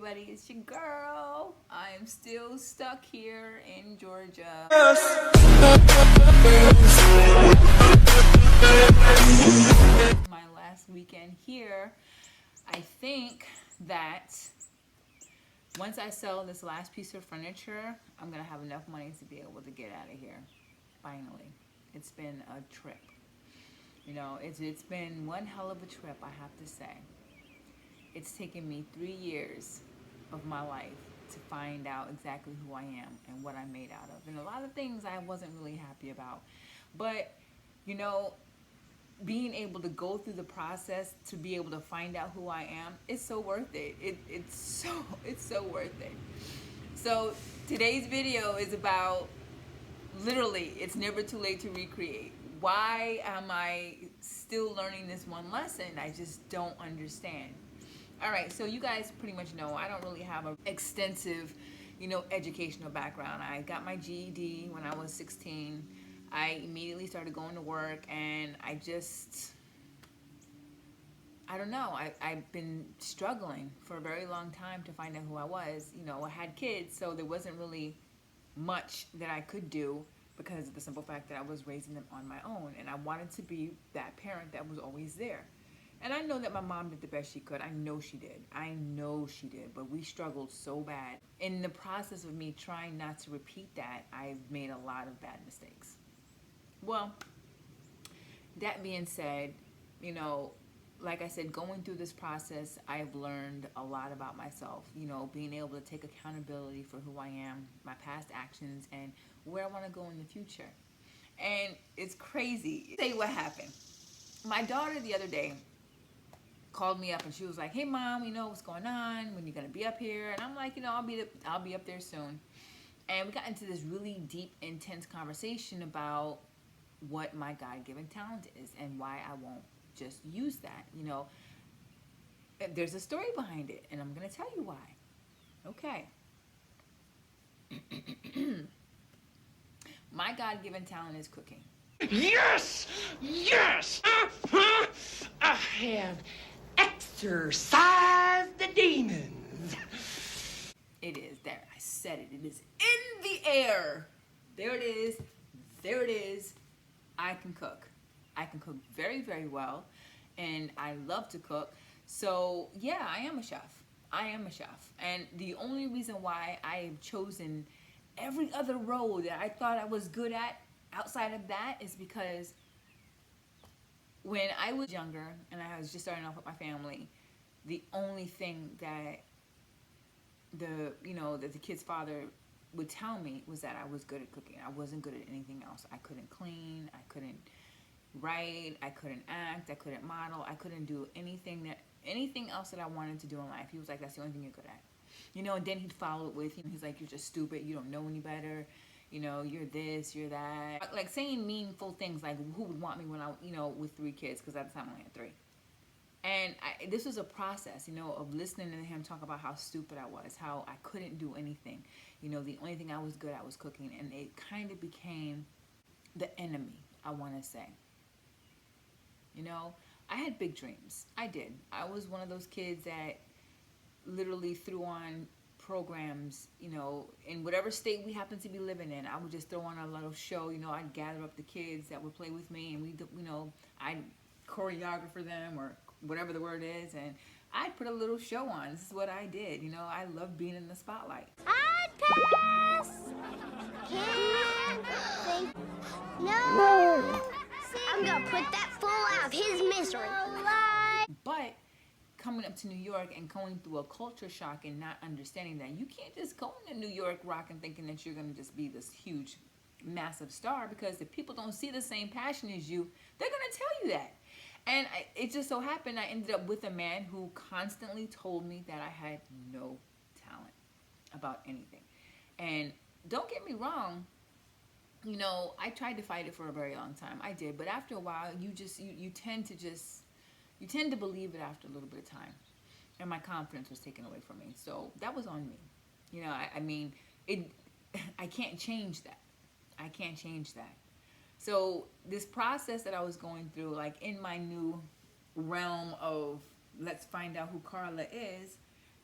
everybody, it's your girl. I am still stuck here in Georgia. My last weekend here. I think that once I sell this last piece of furniture, I'm going to have enough money to be able to get out of here. Finally. It's been a trip. You know, it's been one hell of a trip, I have to say. It's taken me 3 years of my life to find out exactly who I am and what I'm made out of. And a lot of things I wasn't really happy about. But, you know, being able to go through the process to be able to find out who I am, it's so worth it. It's so worth it. So today's video is about, literally, it's never too late to recreate. Why am I still learning this one lesson? I just don't understand. All right, so you guys pretty much know I don't really have an extensive, educational background. I got my GED when I was 16. I immediately started going to work, and I don't know. I've been struggling for a very long time to find out who I was. I had kids, so there wasn't really much that I could do because of the simple fact that I was raising them on my own, and I wanted to be that parent that was always there. And I know that my mom did the best she could. I know she did. But we struggled so bad. In the process of me trying not to repeat that, I've made a lot of bad mistakes. Well, that being said, like I said, going through this process, I've learned a lot about myself. Being able to take accountability for who I am, my past actions, and where I want to go in the future. And it's crazy. I'll tell you what happened. My daughter the other day called me up and she was like, "Hey mom, what's going on? When you gonna be up here?" And I'm like, I'll be up there soon. And we got into this really deep, intense conversation about what my God-given talent is and why I won't just use that. There's a story behind it, and I'm gonna tell you why. Okay. My God-given talent is cooking. Yes! Yes! I have exorcised the demons. It is there. I said it. It is in the air. There it is. There it is. I can cook. I can cook very, very well, and I love to cook. So yeah, I am a chef. And the only reason why I have chosen every other road that I thought I was good at outside of that is because when I was younger and I was just starting off with my family, the only thing that the kid's father would tell me was that I was good at cooking. I wasn't good at anything else. I couldn't clean, I couldn't write, I couldn't act, I couldn't model, I couldn't do anything else that I wanted to do in life. He was like, "That's the only thing you're good at." And then he'd follow it with, he's like, "You're just stupid, you don't know any better, you're this, you're that." Like saying meaningful things like, who would want me when I, with 3 kids, because at the time I only had 3. And this was a process, of listening to him talk about how stupid I was, how I couldn't do anything. The only thing I was good at was cooking, and it kind of became the enemy, I want to say. I had big dreams. I did. I was one of those kids that literally threw on programs, in whatever state we happened to be living in. I would just throw on a little show. I'd gather up the kids that would play with me, and I'd choreograph them or whatever the word is, and I'd put a little show on. This is what I did. I love being in the spotlight. I'd pass. Can't think. No. I'm gonna put that fool out of his misery. But coming up to New York and going through a culture shock and not understanding that you can't just go into New York rocking thinking that you're gonna just be this huge, massive star, because if people don't see the same passion as you, they're gonna tell you that. And it just so happened I ended up with a man who constantly told me that I had no talent about anything. And don't get me wrong, I tried to fight it for a very long time. I did, but after a while, you tend to believe it after a little bit of time. And my confidence was taken away from me. So that was on me. I can't change that. I can't change that. So this process that I was going through, like in my new realm of let's find out who Carla is,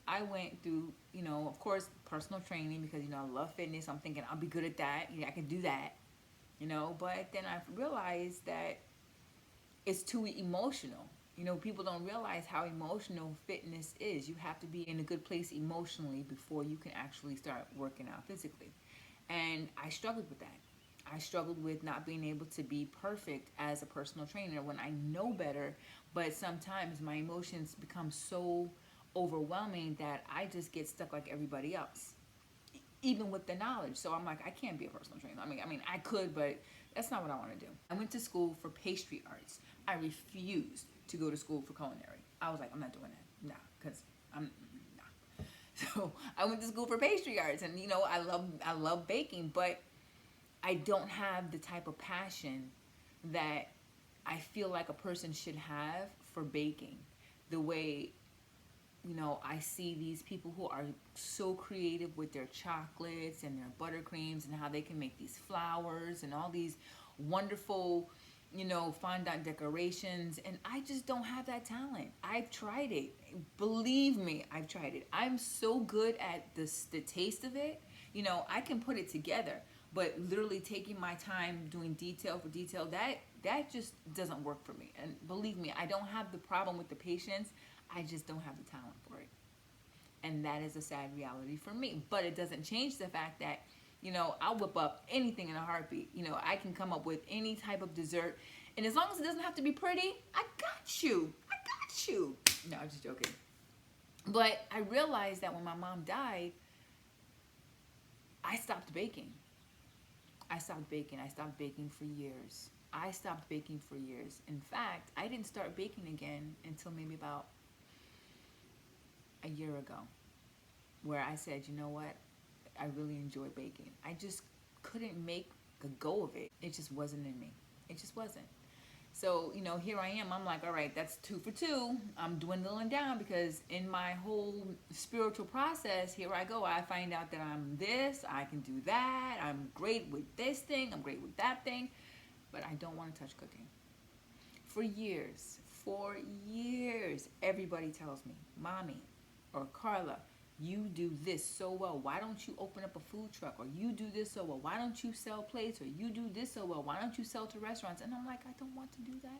I went through, of course, personal training because, I love fitness. I'm thinking I'll be good at that. I can do that, but then I realized that it's too emotional. People don't realize how emotional fitness is. You have to be in a good place emotionally before you can actually start working out physically. And I struggled with that. I struggled with not being able to be perfect as a personal trainer when I know better, but sometimes my emotions become so overwhelming that I just get stuck like everybody else, even with the knowledge. So I'm like, I can't be a personal trainer. I mean, I could, but that's not what I want to do. I went to school for pastry arts. I refused to go to school for culinary. I was like, I'm not doing that. Nah, because I'm nah. So I went to school for pastry arts, and I love baking, but I don't have the type of passion that I feel like a person should have for baking. The way, I see these people who are so creative with their chocolates and their buttercreams and how they can make these flowers and all these wonderful, fondant decorations. And I just don't have that talent. I've tried it. Believe me, I've tried it. I'm so good at the taste of it. I can put it together. But literally taking my time doing detail for detail, that just doesn't work for me. And believe me, I don't have the problem with the patience. I just don't have the talent for it. And that is a sad reality for me. But it doesn't change the fact that, I'll whip up anything in a heartbeat. I can come up with any type of dessert. And as long as it doesn't have to be pretty, I got you. I got you. No, I'm just joking. But I realized that when my mom died, I stopped baking. I stopped baking. I stopped baking for years. In fact, I didn't start baking again until maybe about a year ago, where I said, you know what? I really enjoy baking. I just couldn't make a go of it. It just wasn't in me. It just wasn't. So, here I am. I'm like, all right, that's 2 for 2. I'm dwindling down because in my whole spiritual process, here I go. I find out that I'm this, I can do that. I'm great with this thing. I'm great with that thing. But I don't want to touch cooking. For years, everybody tells me, Mommy or Carla, you do this so well. Why don't you open up a food truck? Or you do this so well. Why don't you sell plates? Or you do this so well. Why don't you sell to restaurants? And I'm like, I don't want to do that.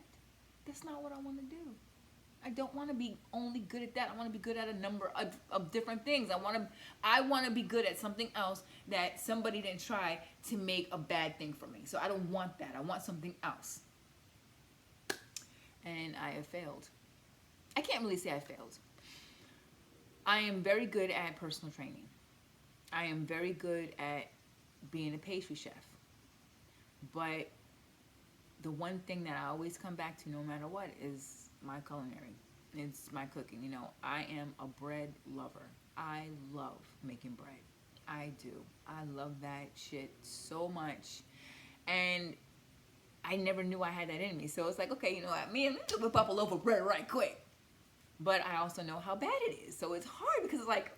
That's not what I want to do. I don't want to be only good at that. I want to be good at a number of different things. I want to be good at something else that somebody didn't try to make a bad thing for me. So I don't want that. I want something else. And I have failed. I can't really say I failed. I am very good at personal training. I am very good at being a pastry chef. But the one thing that I always come back to no matter what is my culinary. It's my cooking. I am a bread lover. I love making bread. I do. I love that shit so much. And I never knew I had that in me. So it's like, okay, you know what? Man, let me whip up a loaf of bread right quick. But I also know how bad it is. So it's hard because it's like,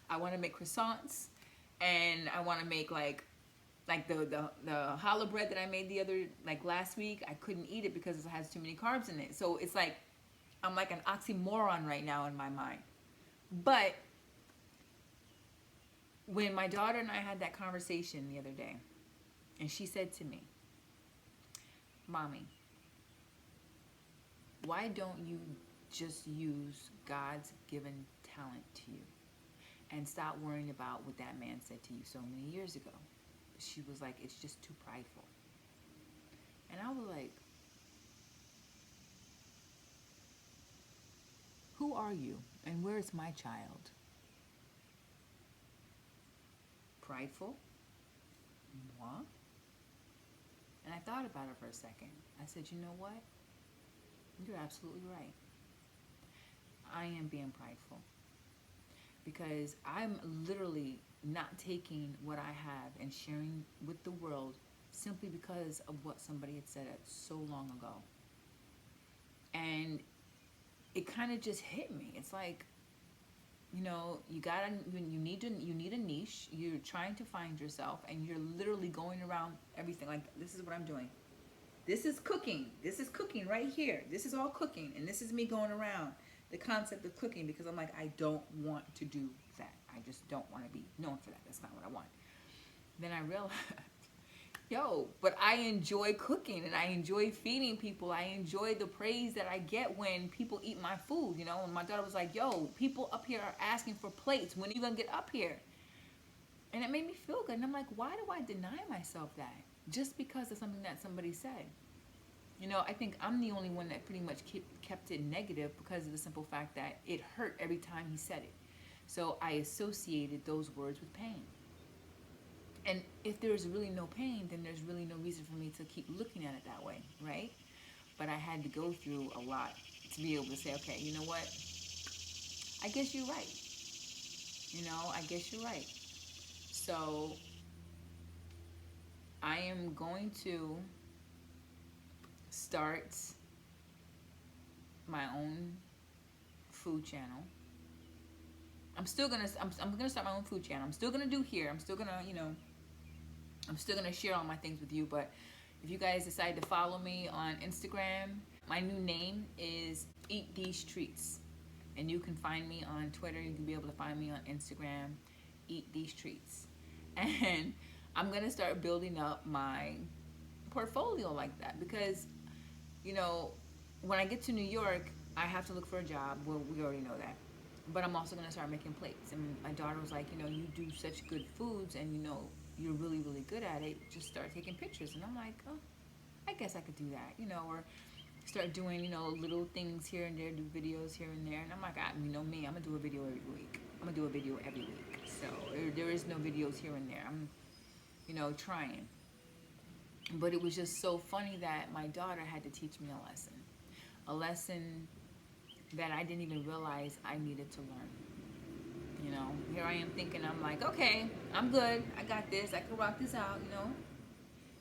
I want to make croissants. And I want to make like the challah bread that I made last week. I couldn't eat it because it has too many carbs in it. So it's like, I'm like an oxymoron right now in my mind. But when my daughter and I had that conversation the other day, and she said to me, Mommy, why don't you just use God's given talent to you and stop worrying about what that man said to you so many years ago? She was like, it's just too prideful. And I was like, who are you and where is my child? Prideful? Moi? And I thought about it for a second. I said, you know what? You're absolutely right. I am being prideful. Because I'm literally not taking what I have and sharing with the world simply because of what somebody had said so long ago. And it kind of just hit me. It's like, you need a niche. You're trying to find yourself, and you're literally going around everything. Like, this is what I'm doing. This is cooking. This is cooking right here. This is all cooking, and this is me going around the concept of cooking because I'm like, I don't want to do that. I just don't want to be known for that. That's not what I want. Then I realized, yo, but I enjoy cooking and I enjoy feeding people. I enjoy the praise that I get when people eat my food, you know. And my daughter was like, yo, people up here are asking for plates. When are you going to get up here? And it made me feel good. And I'm like, why do I deny myself that? Just because of something that somebody said. You know, I think I'm the only one that pretty much kept it negative because of the simple fact that it hurt every time he said it. So I associated those words with pain. And if there's really no pain, then there's really no reason for me to keep looking at it that way, right? But I had to go through a lot to be able to say, okay, you know what? I guess you're right. You know, I guess you're right. So I am going to start my own food channel. I'm gonna start my own food channel. I'm still gonna do here. I'm still gonna, you know, I'm still gonna share all my things with you. But if you guys decide to follow me on Instagram, my new name is Eat These Treats, and you can find me on Twitter. You can be able to find me on Instagram, Eat These Treats, and I'm gonna start building up my portfolio like that because, you know, when I get to New York, I have to look for a job. Well, we already know that. But I'm also going to start making plates. And my daughter was like, you know, you do such good foods and, you know, you're really, really good at it. Just start taking pictures. And I'm like, oh, I guess I could do that, you know, or start doing, you know, little things here and there, do videos here and there. And I'm like, you know me, I'm going to do a video every week. I'm going to do a video every week. So there is no videos here and there. I'm, you know, trying. But it was just so funny that my daughter had to teach me a lesson that I didn't even realize I needed to learn. You know, here I am thinking, I'm like, okay, I'm good. I got this. I can rock this out, you know.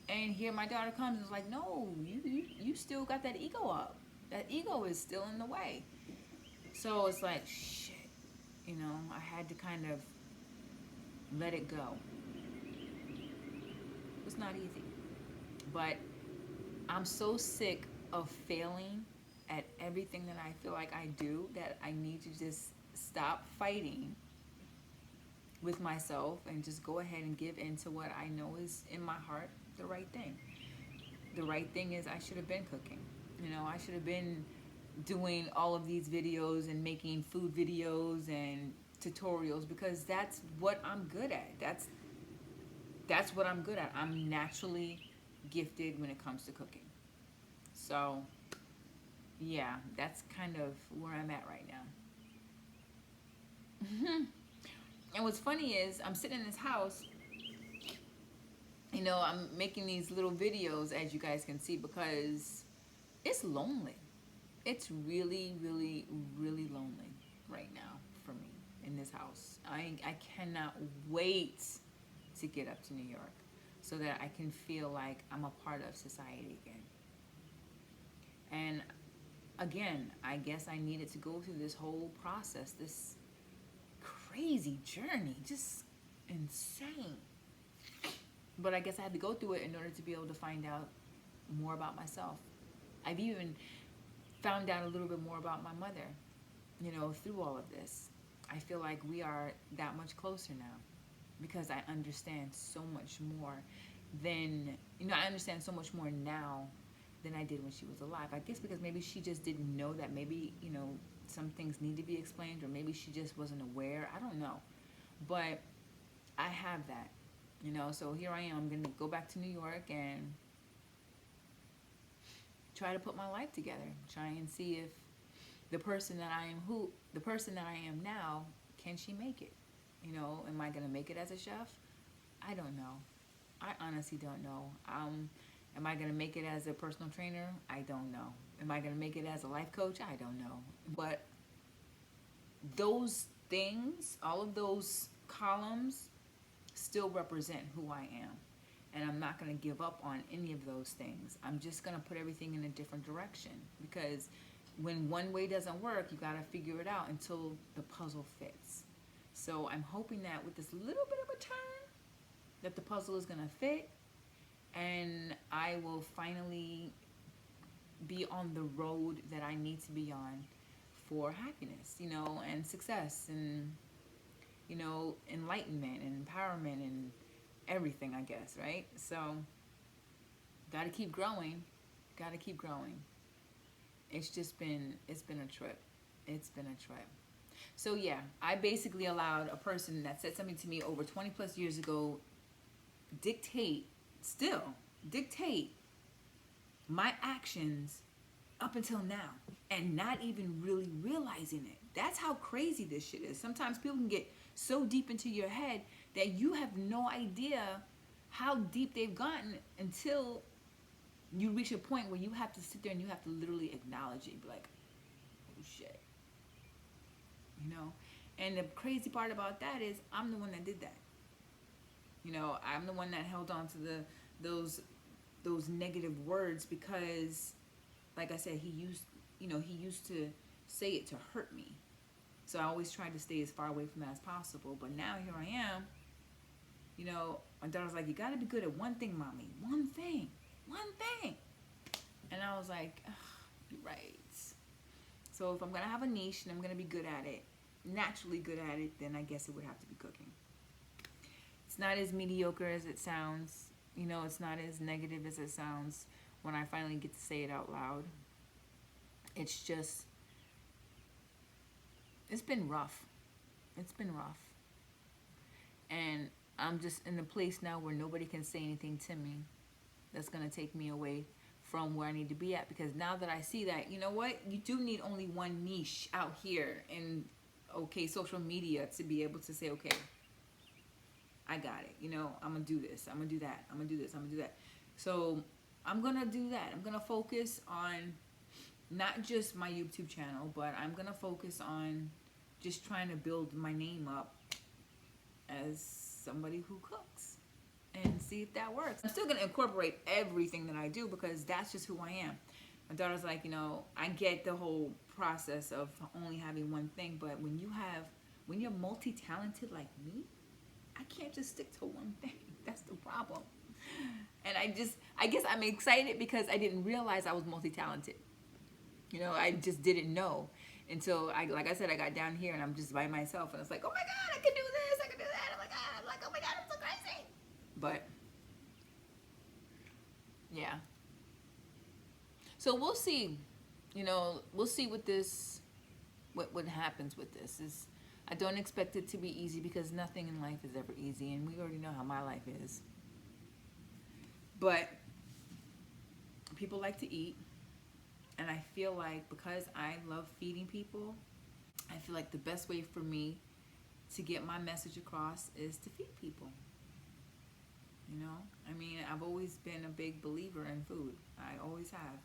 And here my daughter comes and is like, no, you still got that ego up. That ego is still in the way. So it's like, shit. You know, I had to kind of let it go. It's not easy. But I'm so sick of failing at everything that I feel like I do that I need to just stop fighting with myself and just go ahead and give in to what I know is in my heart the right thing. The right thing is I should have been cooking. You know, I should have been doing all of these videos and making food videos and tutorials because that's what I'm good at. That's what I'm good at. I'm naturally gifted when it comes to cooking. So yeah, that's kind of where I'm at right now. And what's funny is I'm sitting in this house, you know, I'm making these little videos, as you guys can see, because it's lonely. It's really, really, really lonely right now for me in this house. I cannot wait to get up to New York so that I can feel like I'm a part of society again. And again, I guess I needed to go through this whole process, this crazy journey, just insane. But I guess I had to go through it in order to be able to find out more about myself. I've even found out a little bit more about my mother, you know, through all of this. I feel like we are that much closer now because I understand so much more than, you know, I understand so much more now than I did when she was alive. I guess because maybe she just didn't know that maybe, you know, some things need to be explained, or maybe she just wasn't aware. I don't know. But I have that, you know, so here I am. I'm going to go back to New York and try to put my life together. Try and see if the person that I am now, can she make it? You know, am I going to make it as a chef? I don't know. I honestly don't know. Am I going to make it as a personal trainer? I don't know. Am I going to make it as a life coach? I don't know. But those things, all of those columns still represent who I am. And I'm not going to give up on any of those things. I'm just going to put everything in a different direction. Because when one way doesn't work, you got to figure it out until the puzzle fits. So I'm hoping that with this little bit of a turn, that the puzzle is going to fit. And I will finally be on the road that I need to be on for happiness, you know, and success and, you know, enlightenment and empowerment and everything, I guess, right? So, gotta keep growing. Gotta keep growing. It's been a trip. It's been a trip. So yeah, I basically allowed a person that said something to me over 20 plus years ago dictate my actions up until now and not even really realizing it. That's how crazy this shit is. Sometimes people can get so deep into your head that you have no idea how deep they've gotten until you reach a point where you have to sit there and you have to literally acknowledge it. Be like, oh shit. You know? And the crazy part about that is I'm the one that did that. You know, I'm the one that held on to those negative words because, like I said, he used to say it to hurt me. So I always tried to stay as far away from that as possible. But now here I am. You know, my daughter's like, you gotta be good at one thing, mommy. One thing. And I was like, you're right. So if I'm gonna have a niche and I'm gonna be good at it, naturally good at it, then I guess it would have to be cooking. It's not as mediocre as it sounds. You know, it's not as negative as it sounds when I finally get to say it out loud. It's just, it's been rough. It's been rough. And I'm just in a place now where nobody can say anything to me that's going to take me away from where I need to be at. Because now that I see that, you know what? You do need only one niche out here in, okay, social media to be able to say, okay, I got it. You know, I'm going to do this. I'm going to do that. I'm going to do this. I'm going to do that. So I'm going to do that. I'm going to focus on not just my YouTube channel, but I'm going to focus on just trying to build my name up as somebody who cooks and see if that works. I'm still going to incorporate everything that I do because that's just who I am. My daughter's like, you know, I get the whole process of only having one thing, but when you're multi-talented like me, I can't just stick to one thing. That's the problem. And I guess I'm excited because I didn't realize I was multi-talented. You know, I just didn't know until like I said, I got down here and I'm just by myself and it's like, oh my God, I can do this, I can do that. I'm like, oh my God, I'm so crazy. But yeah. So we'll see. You know, we'll see what happens with this. I don't expect it to be easy because nothing in life is ever easy, and we already know how my life is. But people like to eat, and I feel like because I love feeding people, I feel like the best way for me to get my message across is to feed people. You know, I mean, I've always been a big believer in food. I always have,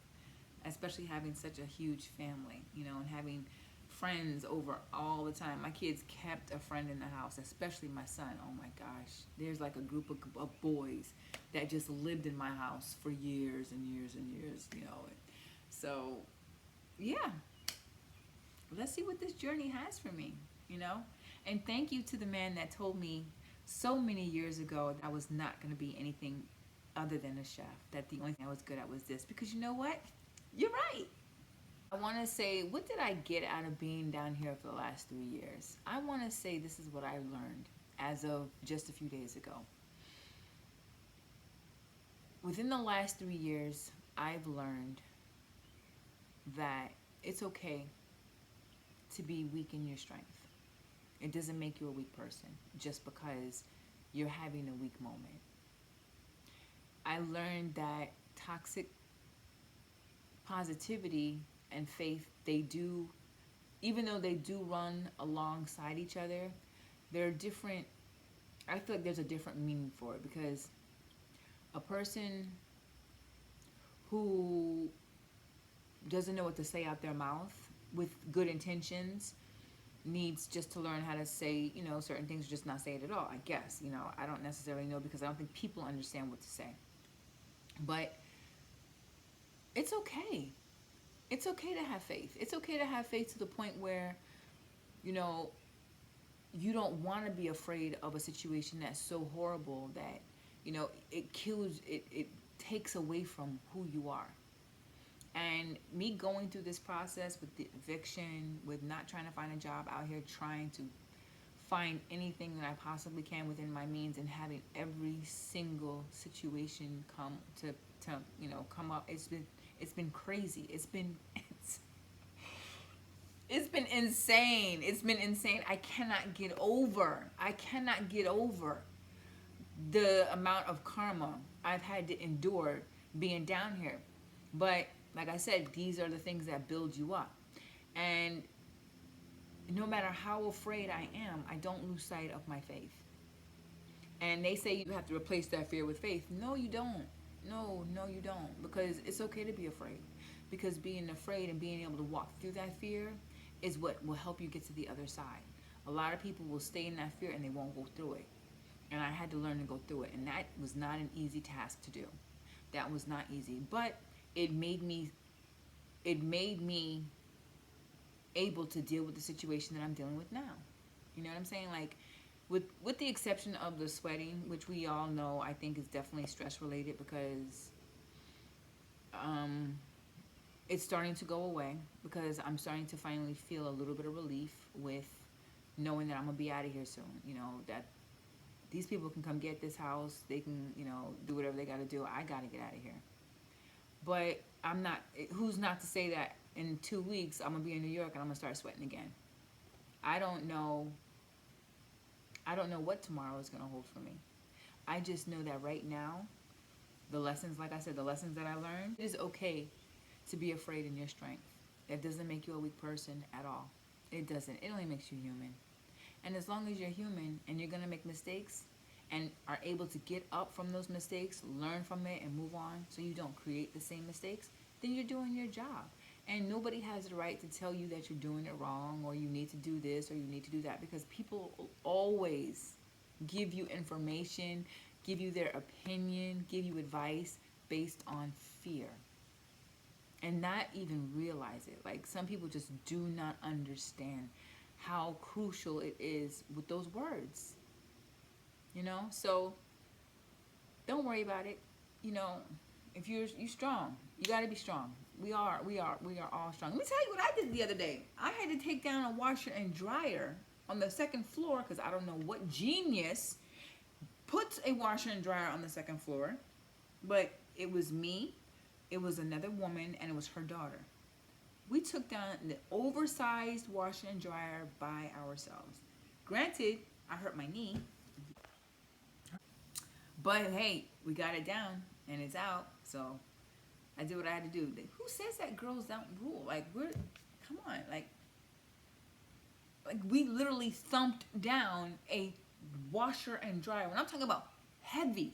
especially having such a huge family, you know, and having friends over all the time. My kids kept a friend in the house, especially my son. Oh my gosh, there's like a group of boys that just lived in my house for years and years and years, you know. So yeah, let's see what this journey has for me, you know. And thank you to the man that told me so many years ago that I was not going to be anything other than a chef, that the only thing I was good at was this. Because you know what, you're right. I want to say, what did I get out of being down here for the last 3 years? I want to say this is what I learned as of just a few days ago. Within the last 3 years, I've learned that it's okay to be weak in your strength. It doesn't make you a weak person just because you're having a weak moment. I learned that toxic positivity and faith, they do, even though they do run alongside each other, they're different. I feel like there's a different meaning for it, because a person who doesn't know what to say out their mouth with good intentions needs just to learn how to say, you know, certain things, or just not say it at all, I guess. You know, I don't necessarily know, because I don't think people understand what to say. But it's okay. It's okay to have faith. It's okay to have faith to the point where, you know, you don't want to be afraid of a situation that's so horrible that, you know, it kills, it takes away from who you are. And me going through this process with the eviction, with not trying to find a job out here, trying to find anything that I possibly can within my means, and having every single situation come to come up. It's been crazy. It's been insane. It's been insane. I cannot get over the amount of karma I've had to endure being down here. But like I said, these are the things that build you up. And no matter how afraid I am, I don't lose sight of my faith. And they say you have to replace that fear with faith. No, you don't. No, you don't. Because it's okay to be afraid. Because being afraid and being able to walk through that fear is what will help you get to the other side. A lot of people will stay in that fear and they won't go through it. And I had to learn to go through it. And that was not an easy task to do. That was not easy. But it made me able to deal with the situation that I'm dealing with now. You know what I'm saying? Like, with the exception of the sweating, which we all know I think is definitely stress related, because it's starting to go away, because I'm starting to finally feel a little bit of relief with knowing that I'm gonna be out of here soon. You know, that these people can come get this house, they can, do whatever they gotta do. I gotta get out of here. But I'm not, who's not to say that in 2 weeks I'm gonna be in New York and I'm gonna start sweating again. I don't know what tomorrow is gonna hold for me. I just know that right now, the lessons, like I said, the lessons that I learned, it is okay to be afraid in your strength. That doesn't make you a weak person at all. It doesn't. It only makes you human. And as long as you're human and you're gonna make mistakes and are able to get up from those mistakes, learn from it, and move on so you don't create the same mistakes, then you're doing your job. And nobody has the right to tell you that you're doing it wrong, or you need to do this, or you need to do that, because people will always give you information, give you their opinion, give you advice based on fear. And not even realize it. Like, some people just do not understand how crucial it is with those words. So don't worry about it. If you're strong, you got to be strong. We are all strong. Let me tell you what I did the other day. I had to take down a washer and dryer on the second floor, because I don't know what genius puts a washer and dryer on the second floor, but it was me, it was another woman, and it was her daughter. We took down the oversized washer and dryer by ourselves. Granted, I hurt my knee, but hey, we got it down and it's out. So I did what I had to do. Who says that girls don't rule? Come on, like we literally thumped down a washer and dryer. When I'm talking about heavy,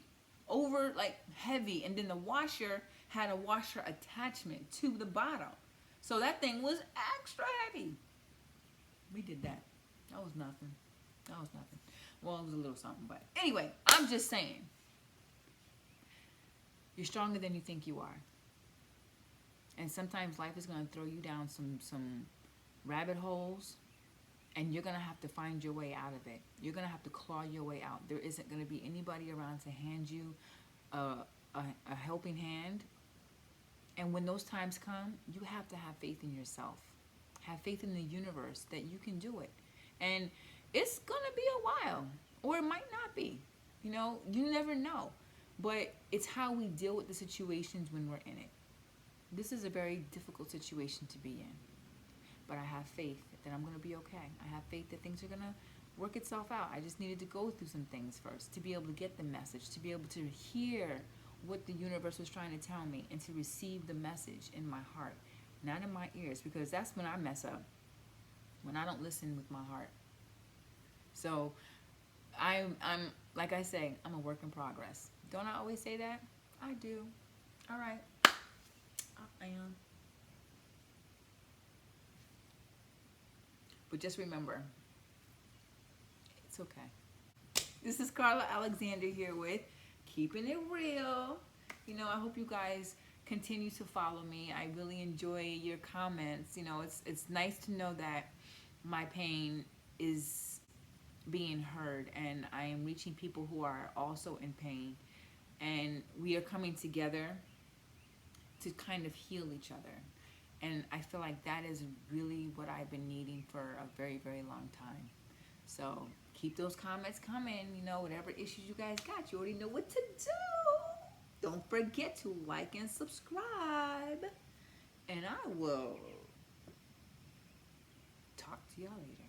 heavy, and then the washer had a washer attachment to the bottom. So that thing was extra heavy. We did that. That was nothing. Well, it was a little something, but anyway, I'm just saying. You're stronger than you think you are. And sometimes life is going to throw you down some rabbit holes, and you're going to have to find your way out of it. You're going to have to claw your way out. There isn't going to be anybody around to hand you a helping hand. And when those times come, you have to have faith in yourself. Have faith in the universe that you can do it. And it's going to be a while, or it might not be. You never know. But it's how we deal with the situations when we're in it. This is a very difficult situation to be in. But I have faith that I'm going to be okay. I have faith that things are going to work itself out. I just needed to go through some things first to be able to get the message, to be able to hear what the universe was trying to tell me, and to receive the message in my heart, not in my ears, because that's when I mess up, when I don't listen with my heart. So I'm like I say, I'm a work in progress. Don't I always say that? I do. All right. I am. But just remember, it's okay. This is Carla Alexander here with Keeping It Real. I hope you guys continue to follow me. I really enjoy your comments. It's nice to know that my pain is being heard, and I am reaching people who are also in pain, and we are coming together to kind of heal each other. And I feel like that is really what I've been needing for a very, very long time. So keep those comments coming. You know, whatever issues you guys got, you already know what to do. Don't forget to like and subscribe. And I will talk to y'all later.